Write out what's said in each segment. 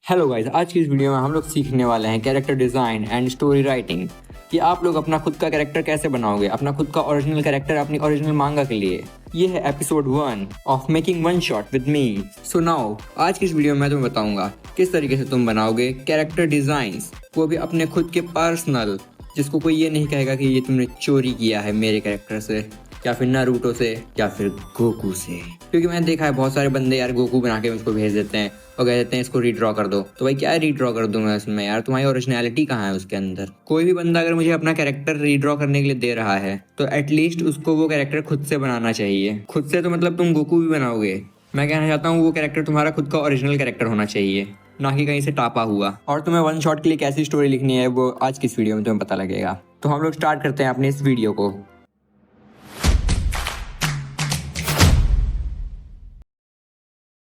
Hello guys, आज की इस वीडियो में हम लोग सीखने वाले हैं character design and story writing कि आप लोग अपना खुद का कैरेक्टर कैसे बनाओगे, अपना खुद का ओरिजिनल कैरेक्टर अपनी ओरिजिनल मांगा के लिए। ये है episode 1 of making one shot with me. So now आज की इस वीडियो में मैं तुम्हें बताऊंगा किस तरीके से तुम बनाओगे कैरेक्टर डिज़ाइंस, वो भी अपने खुद के पर्सनल, जिसको कोई ये नहीं कहेगा कि ये तुमने चोरी किया है मेरे कैरेक्टर से या फिर नारुतो से या फिर गोकू से। क्योंकि मैंने देखा है बहुत सारे बंदे यार गोकू बना के उसको भेज देते हैं और कह देते हैं इसको रीड्रॉ कर दो। तो भाई क्या रीड्रॉ कर दूं मैं उसमें? यार तुम्हारी ओरिजिनलिटी कहाँ है उसके अंदर? कोई भी बंदा अगर मुझे अपना कैरेक्टर रीड्रॉ करने के लिए दे रहा है तो एटलीस्ट उसको वो कैरेक्टर खुद से बनाना चाहिए। खुद से तो मतलब तुम गोकू भी बनाओगे, मैं कहना चाहता हूँ वो कैरेक्टर तुम्हारा खुद का ओरिजिनल कैरेक्टर होना चाहिए, ना कि कहीं से टापा हुआ। और तुम्हें वन शॉट के लिए कैसी स्टोरी लिखनी है वो आज की इस वीडियो में तुम्हें पता लगेगा। तो हम लोग स्टार्ट करते हैं अपनी इस वीडियो को।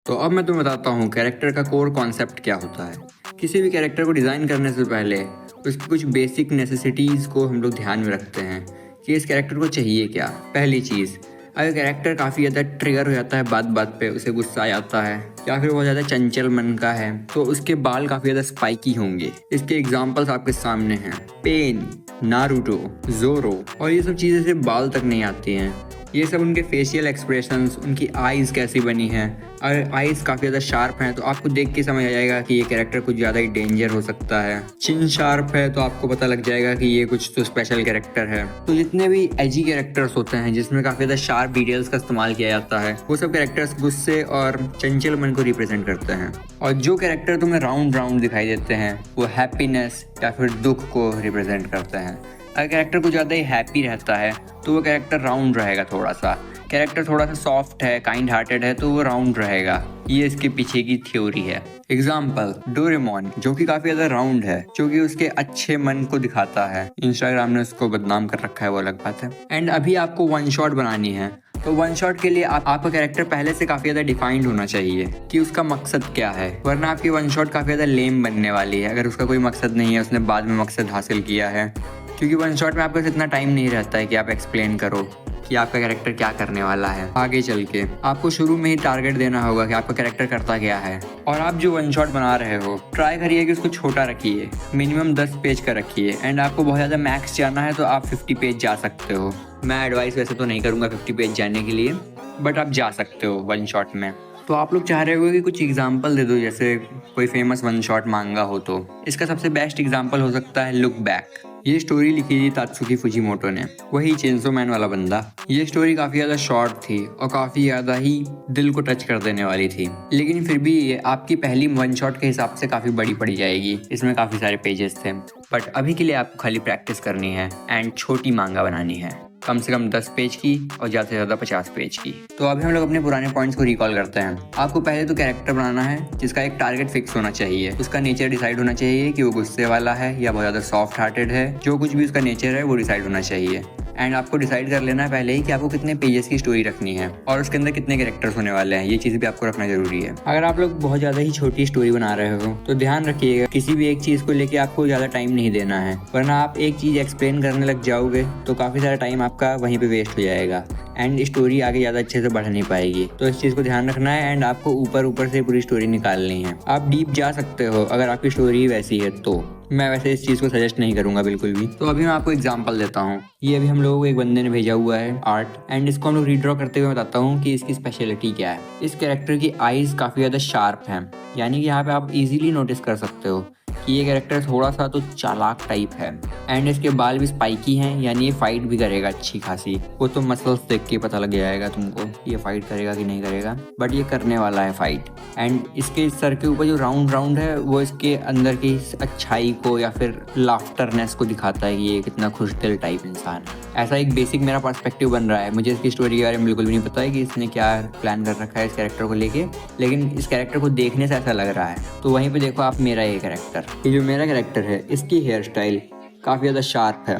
तो अब मैं तुम्हें बताता हूँ कैरेक्टर का कोर कॉन्सेप्ट क्या होता है। किसी भी कैरेक्टर को डिज़ाइन करने से पहले उसकी कुछ बेसिक नेसेसिटीज़ को हम लोग ध्यान में रखते हैं कि इस कैरेक्टर को चाहिए क्या। पहली चीज़, अगर कैरेक्टर काफ़ी ज़्यादा ट्रिगर हो जाता है बात बात पे, उसे गुस्सा आ जाता है या फिर बहुत ज़्यादा चंचल मन का है, तो उसके बाल काफ़ी ज़्यादा स्पाइकी होंगे। इसके एग्जाम्पल्स आपके सामने हैं, पेन, नारुतो, जोरो, और ये सब चीज़ें सिर्फ बाल तक नहीं आती हैं, ये सब उनके फेशियल एक्सप्रेशंस, उनकी आइज़ कैसी बनी हैं। अगर आइज़ काफ़ी ज़्यादा शार्प हैं तो आपको देख के समझ आ जाएगा कि ये कैरेक्टर कुछ ज़्यादा ही डेंजर हो सकता है। चिन शार्प है तो आपको पता लग जाएगा कि ये कुछ तो स्पेशल कैरेक्टर है। तो जितने भी एजी कैरेक्टर्स होते हैं जिसमें काफ़ी ज़्यादा शार्प डिटेल्स का इस्तेमाल किया जाता है, वो सब कैरेक्टर्स गुस्से और चंचल मन को रिप्रेजेंट करते हैं। और जो कैरेक्टर तुम्हें राउंड राउंड दिखाई देते हैं वो हैप्पीनेस या फिर दुख को रिप्रेजेंट करते हैं। अगर कैरेक्टर कुछ ज़्यादा ही हैप्पी रहता है तो वो कैरेक्टर राउंड रहेगा। थोड़ा सा कैरेक्टर थोड़ा सा सॉफ्ट है, काइंड हार्टेड है, तो वो राउंड रहेगा। ये इसके पीछे की थ्योरी है। एग्जाम्पल, डोरेमोन जो कि काफ़ी ज़्यादा राउंड है, जो कि उसके अच्छे मन को दिखाता है। इंस्टाग्राम ने उसको बदनाम कर रखा है, वो अलग बात है। एंड अभी आपको वन शॉट बनानी है तो वन शॉट के लिए आपका कैरेक्टर पहले से काफ़ी ज़्यादा डिफाइंड होना चाहिए कि उसका मकसद क्या है, वरना आपकी वन शॉट काफ़ी ज़्यादा लेम बनने वाली है अगर उसका कोई मकसद नहीं है, उसने बाद में मकसद हासिल किया है। क्योंकि वन शॉट में आपके पास इतना टाइम नहीं रहता है कि आप एक्सप्लेन करो कि आपका कैरेक्टर क्या करने वाला है। आगे चल के आपको शुरू में ही टारगेट देना होगा कि आपका कैरेक्टर करता क्या है। और आप जो वन शॉट बना रहे हो ट्राई करिए कि उसको छोटा रखिए, मिनिमम 10 पेज का रखिए। एंड आपको बहुत ज़्यादा मैक्स जाना है तो आप 50 पेज जा सकते हो। मैं एडवाइस वैसे तो नहीं करूँगा 50 पेज जाने के लिए, बट आप जा सकते हो वन शॉट में। तो आप लोग चाह रहे हो कि कुछ एग्जाम्पल दे दो, जैसे कोई फेमस वन शॉट मांगा हो। तो इसका सबसे बेस्ट एग्जाम्पल हो सकता है लुक बैक। ये स्टोरी लिखी थी तात्सुकी फुजिमोटो ने, वही चेंसो मैन वाला बंदा। ये स्टोरी काफ़ी ज़्यादा शॉर्ट थी और काफ़ी ज़्यादा ही दिल को टच कर देने वाली थी, लेकिन फिर भी ये आपकी पहली वन शॉट के हिसाब से काफ़ी बड़ी पड़ी जाएगी। इसमें काफ़ी सारे पेजेस थे, बट अभी के लिए आपको खाली प्रैक्टिस करनी है एंड छोटी मांगा बनानी है, कम से कम 10 पेज की और ज़्यादा से ज़्यादा 50 पेज की। तो अभी हम लोग अपने पुराने पॉइंट्स को रिकॉल करते हैं। आपको पहले तो कैरेक्टर बनाना है जिसका एक टारगेट फिक्स होना चाहिए। उसका नेचर डिसाइड होना चाहिए कि वो गुस्से वाला है या बहुत ज़्यादा सॉफ्ट हार्टेड है। जो कुछ भी उसका नेचर है वो डिसाइड होना चाहिए। एंड आपको डिसाइड कर लेना है पहले ही कि आपको कितने पेजेस की स्टोरी रखनी है और उसके अंदर कितने कैरेक्टर्स होने वाले हैं। ये चीज़ भी आपको रखना जरूरी है। अगर आप लोग बहुत ज़्यादा ही छोटी स्टोरी बना रहे हो तो ध्यान रखिएगा किसी भी एक चीज़ को लेके आपको ज़्यादा टाइम नहीं देना है, वरना आप एक चीज़ एक्सप्लेन करने लग जाओगे तो काफ़ी सारा टाइम आपका वहीं पे वेस्ट हो जाएगा एंड स्टोरी आगे ज़्यादा अच्छे से बढ़ नहीं पाएगी। तो इस चीज़ को ध्यान रखना है एंड आपको ऊपर ऊपर से पूरी स्टोरी निकालनी है। आप डीप जा सकते हो अगर आपकी स्टोरी वैसी है, तो मैं वैसे इस चीज़ को सजेस्ट नहीं करूंगा बिल्कुल भी। तो अभी मैं आपको एग्जांपल देता हूँ। ये अभी हम लोगों को एक बंदे ने भेजा हुआ है आर्ट, एंड इसको हम लोग रीड्रॉ करते हुए बताता हूँ कि इसकी स्पेशलिटी क्या है। इस कैरेक्टर की आईज़ काफ़ी ज़्यादा शार्प हैं, यानी कि यहाँ पे आप इजीली नोटिस कर सकते हो कि ये कैरेक्टर थोड़ा सा तो चालाक टाइप है। एंड इसके बाल भी स्पाइकी हैं, यानी ये फाइट भी करेगा अच्छी खासी। वो तो मसल्स देख के पता लग जाएगा तुमको ये फाइट करेगा कि नहीं करेगा, बट ये करने वाला है फाइट। एंड इसके सर के ऊपर जो राउंड राउंड है वो इसके अंदर की अच्छाई को या फिर लाफ्टरनेस को दिखाता है कि ये कितना खुश दिल टाइप इंसान है। ऐसा एक बेसिक मेरा पर्सपेक्टिव बन रहा है। मुझे इसकी स्टोरी के बारे में बिल्कुल भी नहीं पता है कि इसने क्या प्लान कर रखा है इस कैरेक्टर को लेके, लेकिन इस कैरेक्टर को देखने से ऐसा लग रहा है। तो वहीं पे देखो आप मेरा ये कैरेक्टर, ये जो मेरा कैरेक्टर है इसकी हेयर स्टाइल काफ़ी ज़्यादा शार्प है,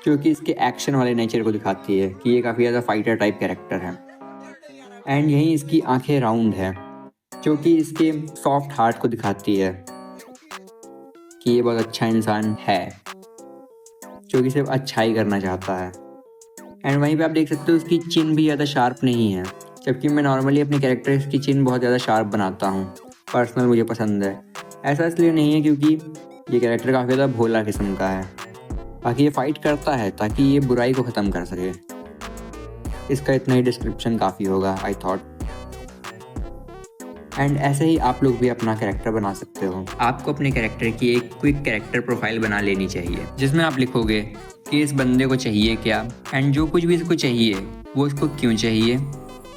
क्योंकि इसके एक्शन वाले नेचर को दिखाती है कि ये काफ़ी ज़्यादा फाइटर टाइप कैरेक्टर है। एंड यहीं इसकी आंखें राउंड है, जो कि इसके सॉफ्ट हार्ट को दिखाती है कि ये बहुत अच्छा इंसान है जो कि सिर्फ अच्छाई करना चाहता है। एंड वहीं पे आप देख सकते हो उसकी चिन भी ज़्यादा शार्प नहीं है, जबकि मैं नॉर्मली अपने कैरेक्टर्स की चिन बहुत ज़्यादा शार्प बनाता हूँ, पर्सनल मुझे पसंद है। ऐसा इसलिए नहीं है क्योंकि ये कैरेक्टर काफ़ी ज़्यादा भोला किस्म का है, बाकी ये फाइट करता है ताकि ये बुराई को ख़त्म कर सके। इसका इतना ही डिस्क्रिप्शन काफ़ी होगा आई थॉट। एंड ऐसे ही आप लोग भी अपना कैरेक्टर बना सकते हो। आपको अपने कैरेक्टर की एक क्विक कैरेक्टर प्रोफाइल बना लेनी चाहिए, जिसमें आप लिखोगे कि इस बंदे को चाहिए क्या, एंड जो कुछ भी इसको चाहिए वो इसको क्यों चाहिए,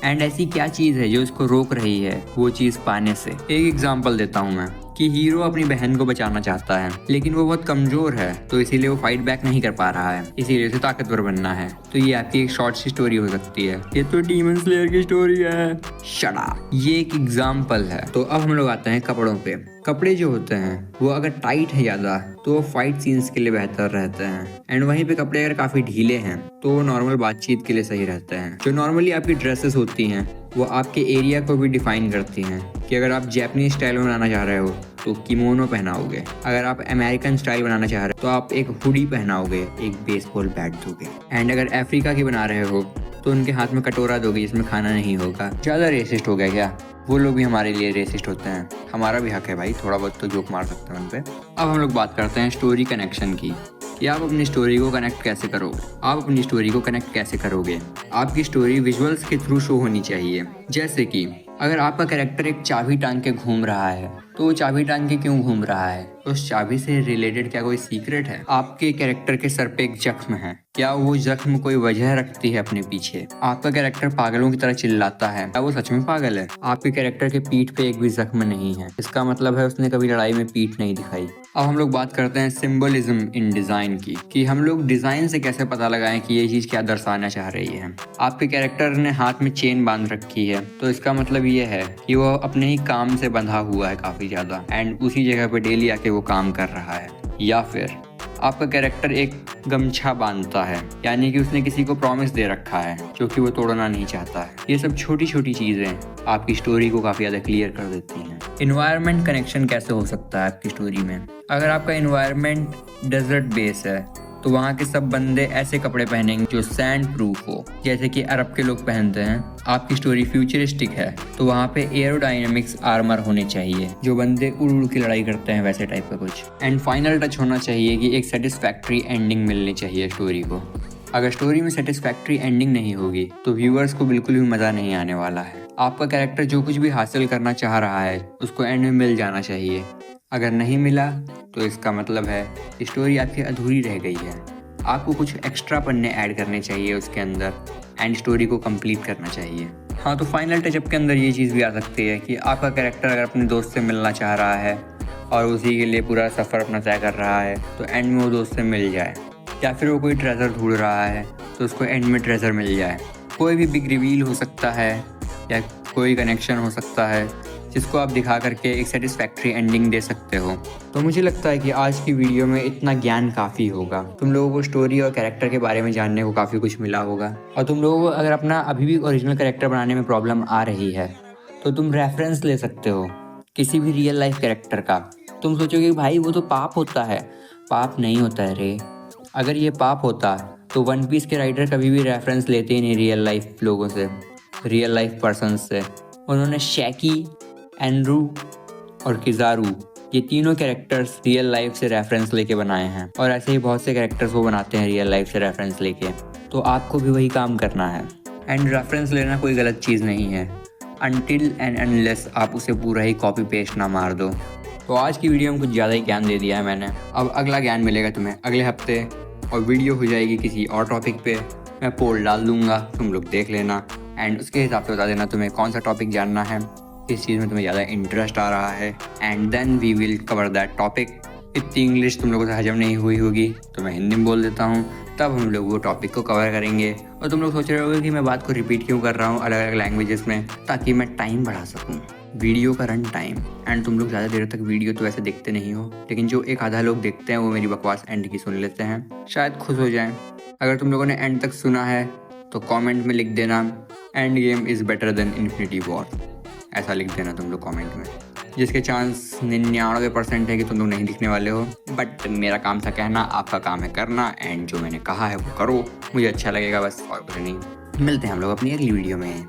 एंड ऐसी क्या चीज़ है जो इसको रोक रही है वो चीज़ पाने से। एक एग्जांपल देता हूँ मैं कि हीरो अपनी बहन को बचाना चाहता है, लेकिन वो बहुत कमज़ोर है, तो इसीलिए वो फाइट बैक नहीं कर पा रहा है, इसीलिए उसे ताकतवर बनना है। तो ये आपकी एक शॉर्ट सी स्टोरी हो सकती है। ये तो डीमन स्लेयर की स्टोरी है, शट अप। ये एक एग्जाम्पल है। तो अब हम लोग आते हैं कपड़ों पे। कपड़े जो होते हैं वो अगर टाइट है ज़्यादा तो वो फाइट सीन्स के लिए बेहतर रहते हैं, एंड वहीं पे कपड़े अगर काफ़ी ढीले हैं तो वो नॉर्मल बातचीत के लिए सही रहते हैं। जो नॉर्मली आपकी ड्रेसेस होती हैं वो आपके एरिया को भी डिफाइन करती हैं कि अगर आप जैपनीज स्टाइल में बनाना चाह रहे हो तो किमोनो पहनाओगे, अगर आप अमेरिकन स्टाइल बनाना चाह रहे हो तो आप एक हुडी पहनाओगे, एक बेसबॉल बैट दोगे, एंड अगर अफ्रीका की बना रहे हो तो उनके हाथ में कटोरा दोगे जिसमें खाना नहीं होगा। ज़्यादा रेसिस्ट हो गया क्या? वो लोग भी हमारे लिए रेसिस्ट होते हैं, हमारा भी हक है भाई, थोड़ा बहुत तो जोक मार सकते हैं उन पे। अब हम लोग बात करते हैं स्टोरी कनेक्शन की, कि आप अपनी स्टोरी को कनेक्ट कैसे करोगे। आप अपनी स्टोरी को कनेक्ट कैसे करोगे? आपकी स्टोरी विजुअल्स के थ्रू शो होनी चाहिए। जैसे कि अगर आपका कैरेक्टर एक चाबी टांग के घूम रहा है तो वो चाबी टांग के क्यों घूम रहा है? उस चाबी से रिलेटेड क्या कोई सीक्रेट है? आपके कैरेक्टर के सर पे एक जख्म है, क्या वो जख्म कोई वजह रखती है अपने पीछे? आपका कैरेक्टर पागलों की तरह चिल्लाता है, क्या वो सच में पागल है? आपके कैरेक्टर के पीठ पे एक भी जख्म नहीं है, इसका मतलब है उसने कभी लड़ाई में पीठ नहीं दिखाई। अब हम लोग बात करते हैं सिंबलिज्म इन डिज़ाइन की, कि हम लोग डिज़ाइन से कैसे पता लगाएं कि ये चीज़ क्या दर्शाना चाह रही है। आपके कैरेक्टर ने हाथ में चेन बांध रखी है तो इसका मतलब ये है कि वो अपने ही काम से बंधा हुआ है काफ़ी ज़्यादा, एंड उसी जगह पे डेली आके वो काम कर रहा है। या फिर आपका कैरेक्टर एक गमछा बांधता है, यानी कि उसने किसी को प्रॉमिस दे रखा है जो कि वो तोड़ना नहीं चाहता है। ये सब छोटी छोटी चीज़ें आपकी स्टोरी को काफ़ी ज़्यादा क्लियर कर देती हैं। इन्वायरमेंट कनेक्शन कैसे हो सकता है आपकी स्टोरी में? अगर आपका इन्वायरमेंट डेजर्ट बेस है तो वहाँ के सब बंदे ऐसे कपड़े पहनेंगे जो सैंड प्रूफ हो, जैसे कि अरब के लोग पहनते हैं। आपकी स्टोरी फ्यूचरिस्टिक है तो वहाँ पे एरोडायनेमिक्स आर्मर होने चाहिए, जो बंदे उड़ उड़ की लड़ाई करते हैं वैसे टाइप का कुछ। एंड फाइनल टच होना चाहिए कि एक सेटिस्फैक्ट्री एंडिंग मिलनी चाहिए स्टोरी को। अगर स्टोरी में सेटिस्फैक्ट्री एंडिंग नहीं होगी तो व्यूअर्स को बिल्कुल भी मज़ा नहीं आने वाला है। आपका कैरेक्टर जो कुछ भी हासिल करना चाह रहा है उसको एंड में मिल जाना चाहिए। अगर नहीं मिला तो इसका मतलब है स्टोरी आपकी अधूरी रह गई है। आपको कुछ एक्स्ट्रा पन्ने ऐड करने चाहिए उसके अंदर, एंड स्टोरी को कंप्लीट करना चाहिए। हाँ, तो फाइनल टचअप के अंदर ये चीज़ भी आ सकती है कि आपका कैरेक्टर अगर अपने दोस्त से मिलना चाह रहा है और उसी के लिए पूरा सफ़र अपना तय कर रहा है तो एंड में वो दोस्त से मिल जाए, या फिर वो कोई ट्रेजर ढूंढ रहा है तो उसको एंड में ट्रेजर मिल जाए। कोई भी बिग रिवील हो सकता है या कोई कनेक्शन हो सकता है जिसको आप दिखा करके एक सेटिस्फैक्ट्री एंडिंग दे सकते हो। तो मुझे लगता है कि आज की वीडियो में इतना ज्ञान काफ़ी होगा। तुम लोगों को स्टोरी और कैरेक्टर के बारे में जानने को काफ़ी कुछ मिला होगा, और तुम लोगों को अगर अपना अभी भी ओरिजिनल कैरेक्टर बनाने में प्रॉब्लम आ रही है तो तुम रेफरेंस ले सकते हो किसी भी रियल लाइफ कैरेक्टर का। तुम सोचोगे भाई वो तो पाप होता है, पाप नहीं होता है रे। अगर ये पाप होता तो वन पीस के राइटर कभी भी रेफरेंस लेते ही नहीं रियल लाइफ लोगों से, रियल लाइफ पर्सन से। उन्होंने शैकी, एंड्रू और किजारू ये तीनों कैरेक्टर्स रियल लाइफ से रेफरेंस लेके बनाए हैं, और ऐसे ही बहुत से कैरेक्टर्स वो बनाते हैं रियल लाइफ से रेफरेंस लेके। तो आपको भी वही काम करना है। एंड रेफरेंस लेना कोई गलत चीज़ नहीं है, अनटिल एंड अनलेस आप उसे पूरा ही कॉपी पेस्ट ना मार दो। तो आज की वीडियो में कुछ ज़्यादा ही ज्ञान दे दिया है मैंने। अब अगला ज्ञान मिलेगा तुम्हें अगले हफ्ते, और वीडियो हो जाएगी किसी और टॉपिक पे। मैं पोल डाल दूँगा, तुम लोग देख लेना, एंड उसके हिसाब से बता देना तुम्हें कौन सा टॉपिक जानना है, किस चीज़ में तुम्हें ज़्यादा इंटरेस्ट आ रहा है, and then we will cover that topic. इतनी इंग्लिश तुम लोगों से हजम नहीं हुई होगी तो मैं हिंदी में बोल देता हूँ, तब हम लोग वो टॉपिक को कवर करेंगे। और तुम लोग सोच रहे होगे कि मैं बात को रिपीट क्यों कर रहा हूँ अलग अलग लैंग्वेजेस में, ताकि मैं टाइम बढ़ा सकूँ, वीडियो का रन टाइम। एंड तुम लोग ज़्यादा देर तक वीडियो तो वैसे देखते नहीं हो, लेकिन जो एक आधा लोग देखते हैं वो मेरी बकवास एंड की सुन लेते हैं, शायद खुश हो जाएं। अगर तुम लोगों ने एंड तक सुना है तो कमेंट में लिख देना end game is better than infinity war, ऐसा लिख देना तुम लोग कमेंट में, जिसके चांस 99% है कि तुम लोग नहीं दिखने वाले हो। बट मेरा काम था कहना, आपका काम है करना, एंड जो मैंने कहा है वो करो, मुझे अच्छा लगेगा बस, और कुछ नहीं। मिलते हैं हम लोग अपनी अगली वीडियो में।